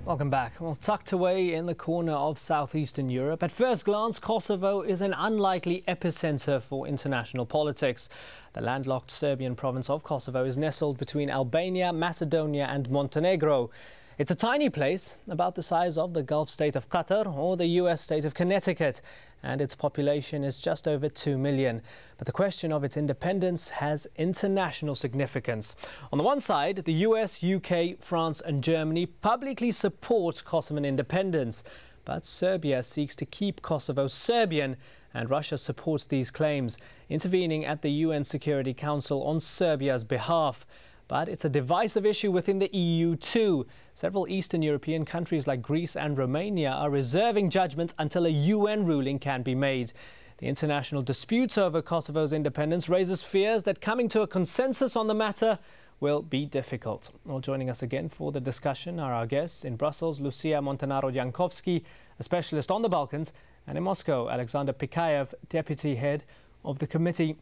Welcome back. Well, tucked away in the corner of southeastern Europe, at first glance, Kosovo is an unlikely epicenter for international politics. The landlocked Serbian province of Kosovo is nestled between Albania, Macedonia and Montenegro. It's a tiny place, about the size of the Gulf state of Qatar or the US state of Connecticut, and its population is just over 2 million. But the question of its independence has international significance. On the one side, the US, UK, France and Germany publicly support Kosovan independence. But Serbia seeks to keep Kosovo Serbian, and Russia supports these claims, intervening at the UN Security Council on Serbia's behalf. But it's a divisive issue within the EU too. Several Eastern European countries like Greece and Romania are reserving judgment until a UN ruling can be made. The international dispute over Kosovo's independence raises fears that coming to a consensus on the matter will be difficult. Well, joining us again for the discussion are our guests in Brussels, Lucia Montanaro-Jankowski, a specialist on the Balkans, and in Moscow, Alexander Pikayev, deputy head of the Committee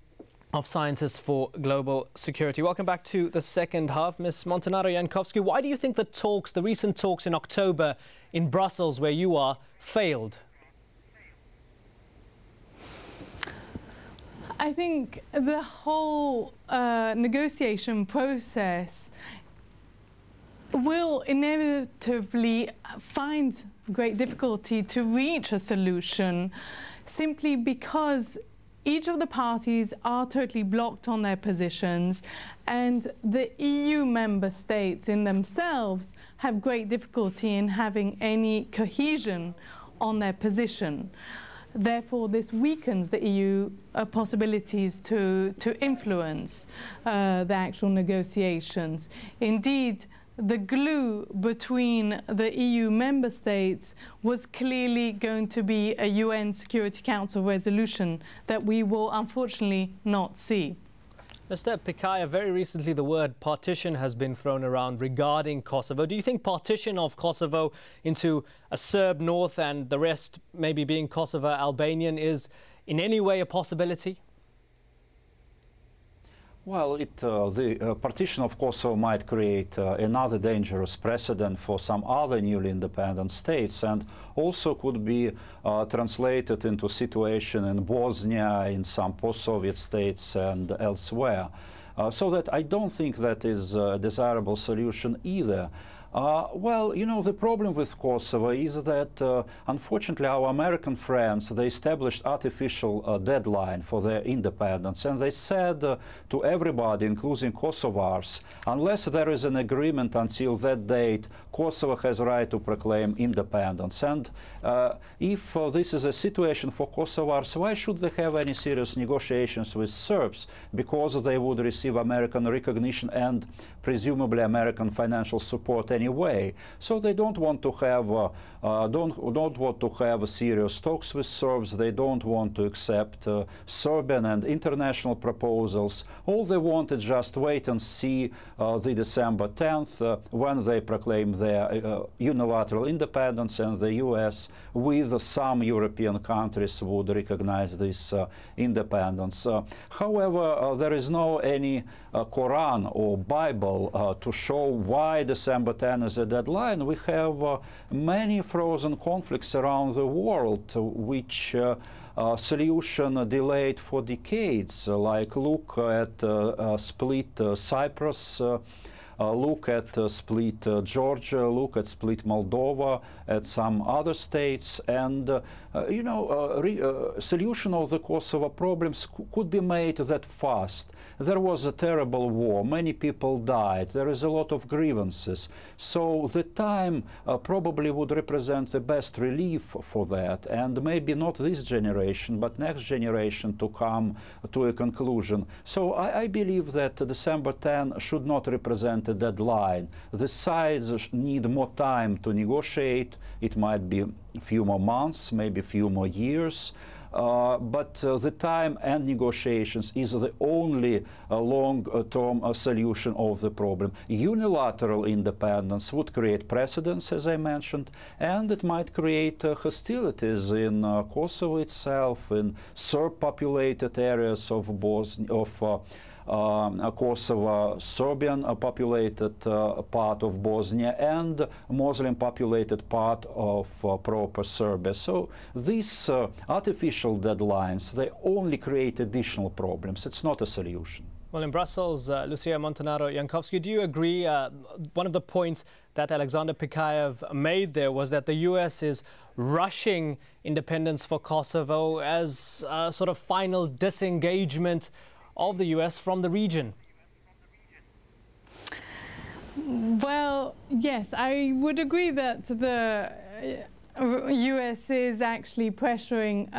of Scientists for Global Security. Welcome back to the second half. Ms. Montanaro-Jankowski, why do you think the recent talks in October in Brussels, where you are, failed? I think the whole negotiation process will inevitably find great difficulty to reach a solution, simply because each of the parties are totally blocked on their positions, and the EU member states in themselves have great difficulty in having any cohesion on their position. Therefore, this weakens the EU possibilities to influence the actual negotiations. Indeed, the glue between the EU member states was clearly going to be a UN Security Council resolution that we will unfortunately not see. Mr. Pikayev, very recently the word partition has been thrown around regarding Kosovo. Do you think partition of Kosovo into a Serb north and the rest maybe being Kosovo Albanian is in any way a possibility? Well, the partition of Kosovo might create another dangerous precedent for some other newly independent states, and also could be translated into situation in Bosnia, in some post-Soviet states and elsewhere. So that I don't think that is a desirable solution either. Well, you know, the problem with Kosovo is that, unfortunately, our American friends, they established artificial deadline for their independence, and they said to everybody, including Kosovars, unless there is an agreement until that date, Kosovo has right to proclaim independence. And if this is a situation for Kosovars, why should they have any serious negotiations with Serbs? Because they would receive American recognition and presumably American financial support anyway. So they don't want to have serious talks with Serbs. They don't want to accept Serbian and international proposals. All they want is just wait and see the December 10th when they proclaim their unilateral independence, and the US with some European countries would recognize this independence. However, there is no any Quran or Bible to show why December 10 is a deadline. We have many frozen conflicts around the world, which solution delayed for decades. Like look at split Cyprus, look at split Georgia, look at split Moldova, at some other states, and you know, solution of the Kosovo problems could be made that fast. There was a terrible war, many people died, there is a lot of grievances, so the time probably would represent the best relief for that, and maybe not this generation, but next generation to come to a conclusion. So I believe that December 10 should not represent a deadline. The sides need more time to negotiate. It might be a few more months, maybe a few more years. But the time and negotiations is the only long-term solution of the problem. Unilateral independence would create precedents, as I mentioned, and it might create hostilities in Kosovo itself, in Serb-populated areas of Kosovo, Serbian populated part of Bosnia, and Muslim populated part of proper Serbia. So these artificial deadlines, they only create additional problems. It's not a solution. Well, in Brussels, Lucia Montanaro-Jankowski, do you agree? One of the points that Alexander Pikayev made there was that the US is rushing independence for Kosovo as a sort of final disengagement of the US from the region. Well, yes, I would agree that the US is actually pressuring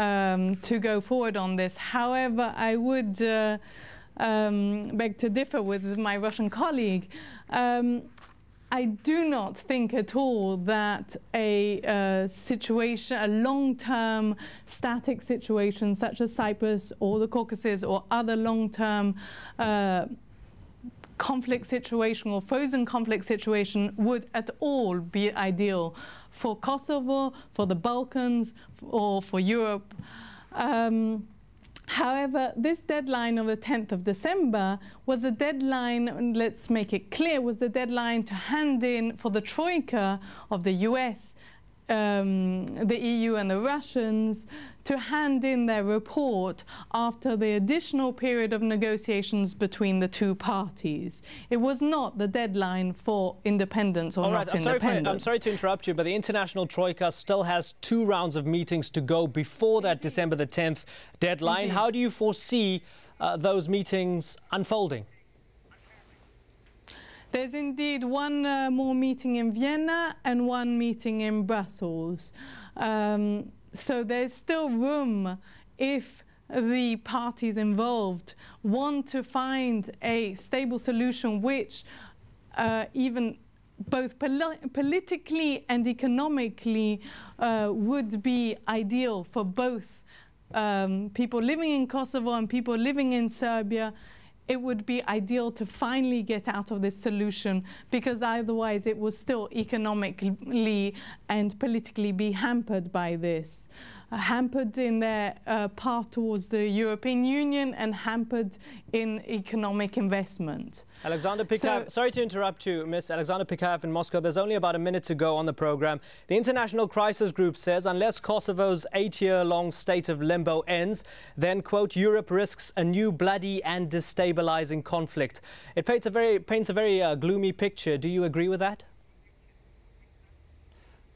to go forward on this. However, I would beg to differ with my Russian colleague. I do not think at all that a situation, a long-term static situation such as Cyprus or the Caucasus or other long-term conflict situation or frozen conflict situation would at all be ideal for Kosovo, for the Balkans, or for Europe. However, this deadline of the 10th of December was the deadline, let's make it clear, was the deadline to hand in for the Troika of the US, the EU and the Russians to hand in their report after the additional period of negotiations between the two parties. It was not the deadline for independence or not independence. I'm sorry to interrupt you, but the International Troika still has 2 rounds of meetings to go before that December the 10th deadline. Indeed. How do you foresee those meetings unfolding? There's indeed one more meeting in Vienna and one meeting in Brussels. So there's still room if the parties involved want to find a stable solution which even both politically and economically would be ideal for both people living in Kosovo and people living in Serbia. It would be ideal to finally get out of this solution, because otherwise it will still economically and politically be hampered by this. Hampered in their path towards the European Union and hampered in economic investment. Alexander Pikayev, sorry to interrupt you, Ms. Alexander Pikayev in Moscow. There's only about a minute to go on the program. The International Crisis Group says unless Kosovo's 8-year-long state of limbo ends, then, quote, Europe risks a new bloody and destabilizing conflict. It paints a very gloomy picture. Do you agree with that?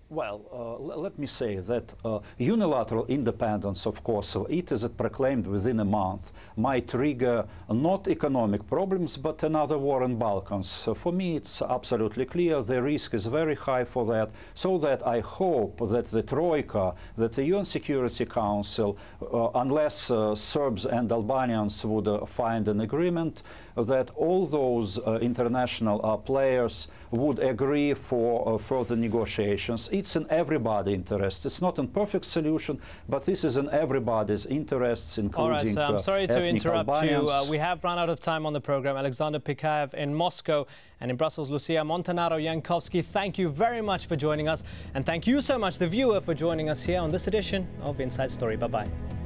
Well, let me say that unilateral independence of Kosovo, it is proclaimed within a month, might trigger not economic problems, but another war in Balkans. For me, it's absolutely clear the risk is very high for that, so that I hope that the Troika, that the UN Security Council, unless Serbs and Albanians would find an agreement, that all those international players would agree for further negotiations. It's in everybody's interest. It's not a perfect solution, but this is in everybody's interests, including All right, so I'm sorry to interrupt Albanians. you. We have run out of time on the program. Alexander Pikayev in Moscow and in Brussels, Lucia Montanaro-Jankowski, thank you very much for joining us. And thank you so much, the viewer, for joining us here on this edition of Inside Story. Bye-bye.